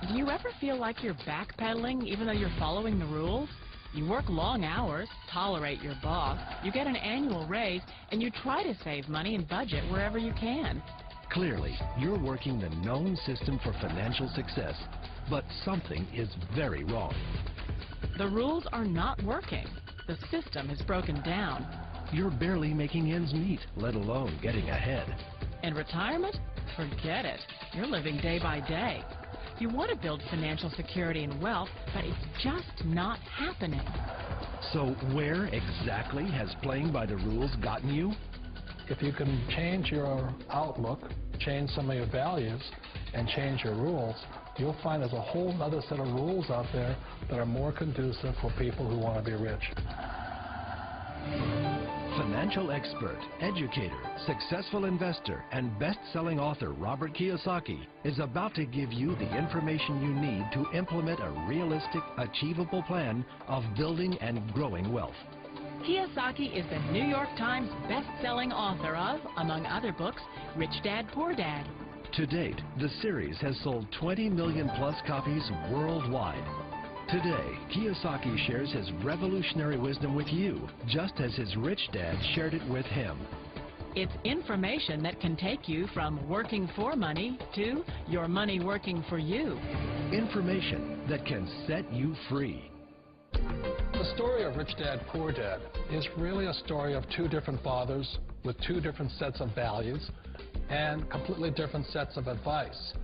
Do you ever feel like you're backpedaling even though you're following the rules? You work long hours, tolerate your boss, you get an annual raise, and you try to save money and budget wherever you can. Clearly, you're working the known system for financial success, but something is very wrong. The rules are not working. The system has broken down. You're barely making ends meet, let alone getting ahead. And retirement? Forget it. You're living day by day. You want to build financial security and wealth, but it's just not happening. So where exactly has playing by the rules gotten you? If you can change your outlook, change some of your values, and change your rules, you'll find there's a whole other set of rules out there that are more conducive for people who want to be rich. Financial expert, educator, successful investor, and best-selling author Robert Kiyosaki is about to give you the information you need to implement a realistic, achievable plan of building and growing wealth. Kiyosaki is the New York Times best-selling author of, among other books, Rich Dad, Poor Dad. To date, the series has sold 20 million-plus copies worldwide. Today, Kiyosaki shares his revolutionary wisdom with you, just as his rich dad shared it with him. It's information that can take you from working for money to your money working for you. Information that can set you free. The story of Rich Dad, Poor Dad is really a story of two different fathers with two different sets of values and completely different sets of advice.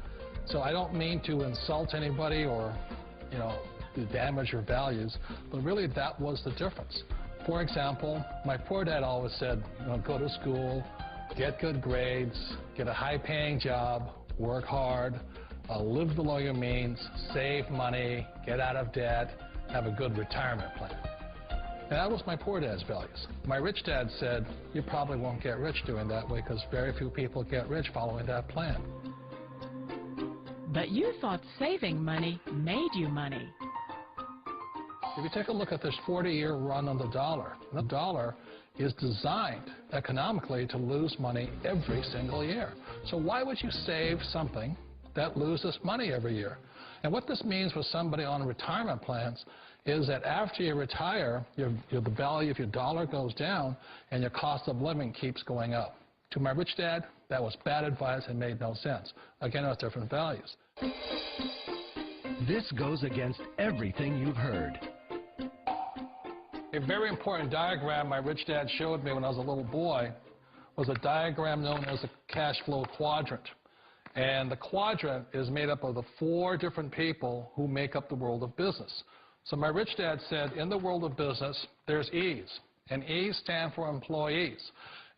So I don't mean to insult anybody or, to damage your values, but really that was the difference. For example, my poor dad always said, go to school, get good grades, get a high-paying job, work hard, live below your means, save money, get out of debt, have a good retirement plan. And that was my poor dad's values. My rich dad said, you probably won't get rich doing that way because very few people get rich following that plan. But you thought saving money made you money. If you take a look at this 40-year run on the dollar is designed economically to lose money every single year. So why would you save something that loses money every year? And what this means for somebody on retirement plans is that after you retire, the value of your dollar goes down and your cost of living keeps going up. To my rich dad, that was bad advice and made no sense. Again, it was different values. This goes against everything you've heard. A very important diagram my rich dad showed me when I was a little boy was a diagram known as the cash flow quadrant. And the quadrant is made up of the 4 different people who make up the world of business. So my rich dad said, in the world of business, there's E's. And E's stand for employees.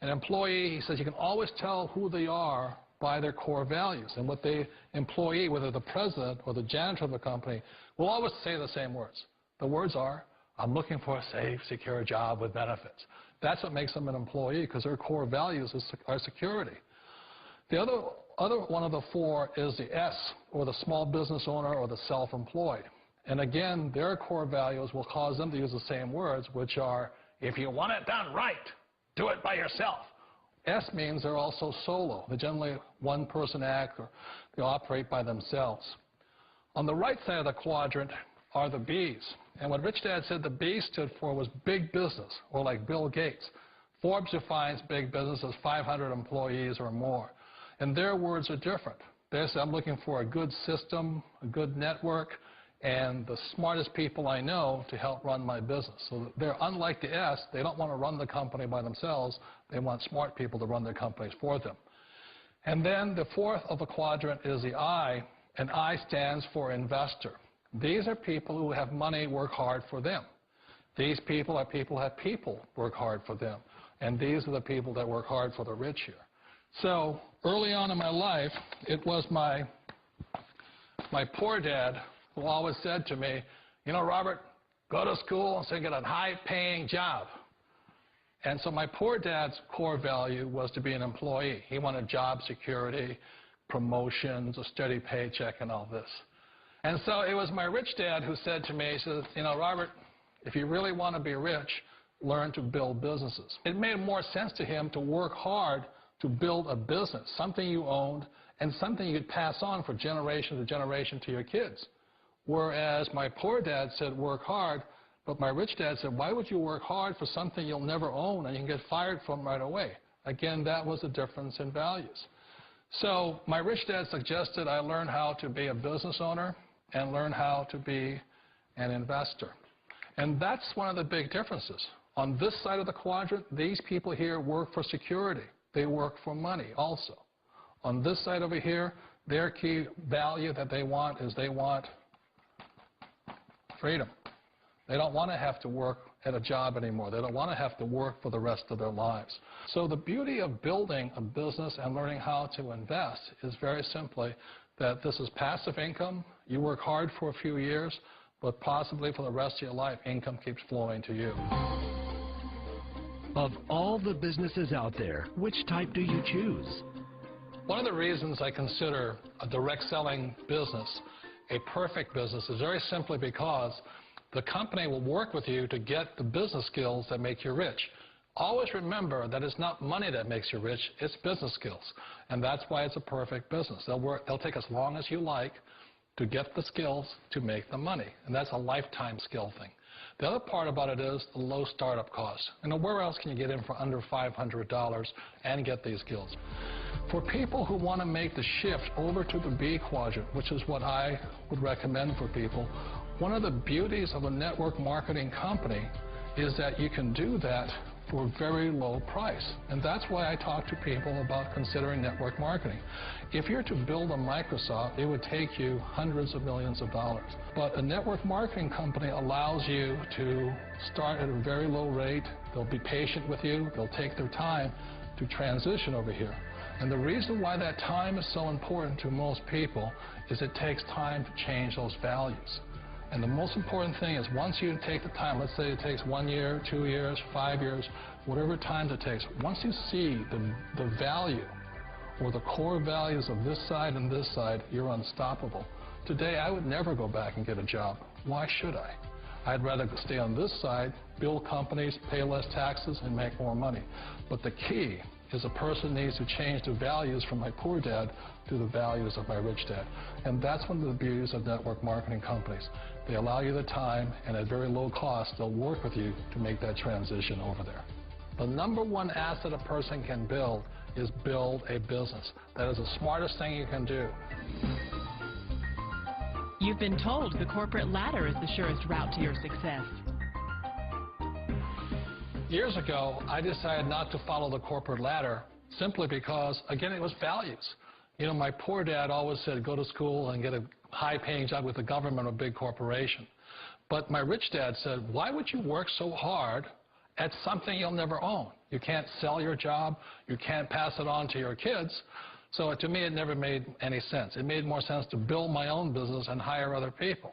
An employee, he says, you can always tell who they are by their core values. And what the employee, whether the president or the janitor of the company, will always say the same words. The words are, I'm looking for a safe, secure job with benefits. That's what makes them an employee, because their core values are security. The other one of the 4 is the S, or the small business owner or the self-employed. And again, their core values will cause them to use the same words, which are, if you want it done right, do it by yourself. S means they're also solo. They're generally one-person act, or they operate by themselves. On the right side of the quadrant are the B's. And what Rich Dad said the B stood for was big business, or like Bill Gates. Forbes defines big business as 500 employees or more. And their words are different. They say, I'm looking for a good system, a good network, and the smartest people I know to help run my business. So they're unlike the S. They don't want to run the company by themselves. They want smart people to run their companies for them. And then the 4th of the quadrant is the I, and I stands for investor. These are people who have money work hard for them. These people are people who have people work hard for them. And these are the people that work hard for the rich here. So early on in my life, it was my poor dad who always said to me, Robert, go to school and get a high-paying job. And so my poor dad's core value was to be an employee. He wanted job security, promotions, a steady paycheck, and all this. And so it was my rich dad who said to me, he says, Robert, if you really want to be rich, learn to build businesses. It made more sense to him to work hard to build a business, something you owned, and something you could pass on for generation to generation to your kids. Whereas my poor dad said, work hard, but my rich dad said, why would you work hard for something you'll never own and you can get fired from right away? Again, that was a difference in values. So my rich dad suggested I learn how to be a business owner and learn how to be an investor. And that's one of the big differences. On this side of the quadrant, these people here work for security. They work for money also. On this side over here, their key value that they want is they want freedom. They don't want to have to work at a job anymore. They don't want to have to work for the rest of their lives. So the beauty of building a business and learning how to invest is very simply that this is passive income. You work hard for a few years, but possibly for the rest of your life, income keeps flowing to you. Of all the businesses out there, which type do you choose? One of the reasons I consider a direct selling business a perfect business is very simply because the company will work with you to get the business skills that make you rich. Always remember that it's not money that makes you rich, it's business skills. And that's why it's a perfect business. They'll take as long as you like to get the skills to make the money. And that's a lifetime skill thing. The other part about it is the low startup cost. Where else can you get in for under $500 and get these skills? For people who want to make the shift over to the B quadrant, which is what I would recommend for people, one of the beauties of a network marketing company is that you can do that for a very low price. And that's why I talk to people about considering network marketing. If you're to build a Microsoft, it would take you hundreds of millions of dollars. But a network marketing company allows you to start at a very low rate. They'll be patient with you. They'll take their time to transition over here. And the reason why that time is so important to most people is it takes time to change those values. And the most important thing is once you take the time, let's say it takes 1 year, 2 years, 5 years, whatever time it takes, once you see the value or the core values of this side and this side, you're unstoppable. Today, I would never go back and get a job. Why should I? I'd rather stay on this side, build companies, pay less taxes, and make more money. But the key is a person needs to change the values from my poor dad to the values of my rich dad. And that's one of the beauties of network marketing companies. They allow you the time, and at very low cost, they'll work with you to make that transition over there. The number one asset a person can build is build a business. That is the smartest thing you can do. You've been told the corporate ladder is the surest route to your success. Years ago, I decided not to follow the corporate ladder simply because, again, it was values. My poor dad always said, go to school and get a high-paying job with the government or a big corporation. But my rich dad said, why would you work so hard at something you'll never own? You can't sell your job. You can't pass it on to your kids. So to me, it never made any sense. It made more sense to build my own business and hire other people.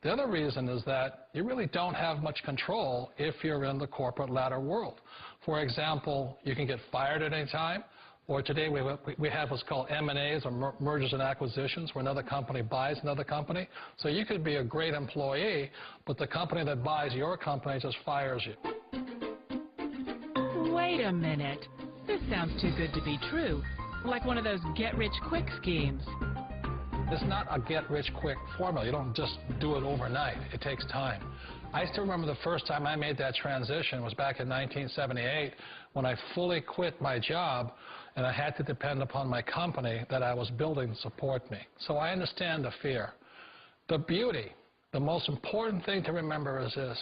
The other reason is that you really don't have much control if you're in the corporate ladder world. For example, you can get fired at any time, or today we have what's called M&As, or mergers and acquisitions, where another company buys another company. So you could be a great employee, but the company that buys your company just fires you. Wait a minute. This sounds too good to be true. Like one of those get-rich-quick schemes. It's not a get-rich-quick formula. You don't just do it overnight. It takes time. I still remember the first time I made that transition was back in 1978 when I fully quit my job and I had to depend upon my company that I was building to support me. So I understand the fear. The beauty, the most important thing to remember is this.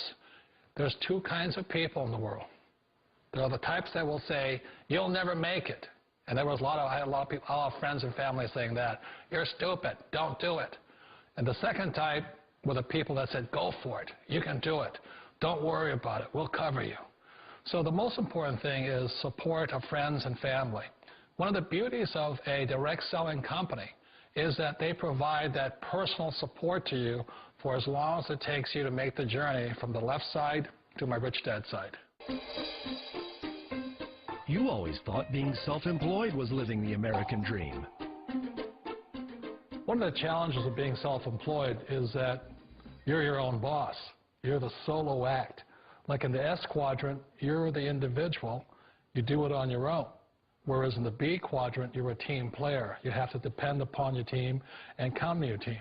There's two kinds of people in the world. There are the types that will say, you'll never make it. And I had a lot of friends and family saying that. You're stupid. Don't do it. And the second type were the people that said, go for it. You can do it. Don't worry about it. We'll cover you. So the most important thing is support of friends and family. One of the beauties of a direct selling company is that they provide that personal support to you for as long as it takes you to make the journey from the left side to my rich dad's side. You always thought being self-employed was living the American dream. One of the challenges of being self-employed is that you're your own boss. You're the solo act. Like in the S quadrant, you're the individual. You do it on your own. Whereas in the B quadrant, you're a team player. You have to depend upon your team and count on your team.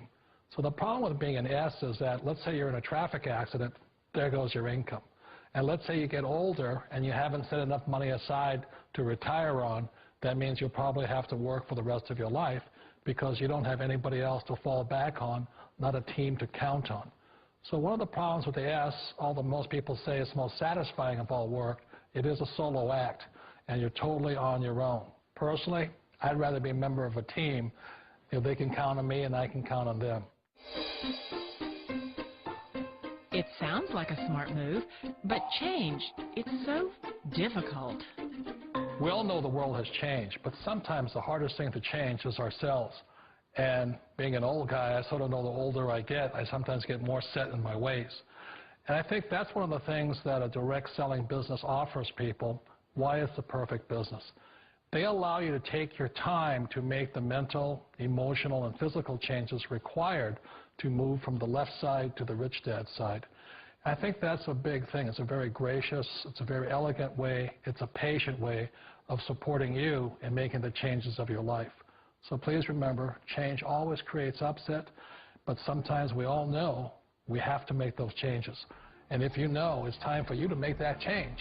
So the problem with being an S is that, let's say you're in a traffic accident, there goes your income. And let's say you get older and you haven't set enough money aside to retire on, that means you'll probably have to work for the rest of your life because you don't have anybody else to fall back on, not a team to count on. So one of the problems with the S, although most people say it's most satisfying of all work, it is a solo act, and you're totally on your own. Personally, I'd rather be a member of a team if they can count on me and I can count on them. It sounds like a smart move, but change, it's so difficult. We all know the world has changed, but sometimes the hardest thing to change is ourselves. And being an old guy, I sort of know the older I get, I sometimes get more set in my ways. And I think that's one of the things that a direct selling business offers people, why it's the perfect business. They allow you to take your time to make the mental, emotional, and physical changes required to move from the left side to the rich dad side. I think that's a big thing. It's a very gracious, it's a very elegant way, it's a patient way of supporting you in making the changes of your life. So please remember, change always creates upset, but sometimes we all know we have to make those changes. And if you know it's time for you to make that change,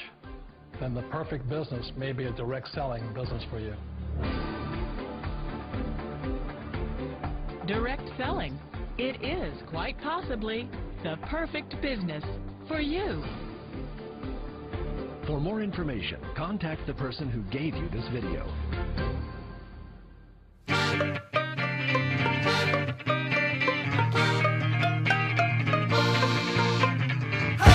then the perfect business may be a direct selling business for you. Direct selling. It is quite possibly the perfect business for you. For more information, contact the person who gave you this video.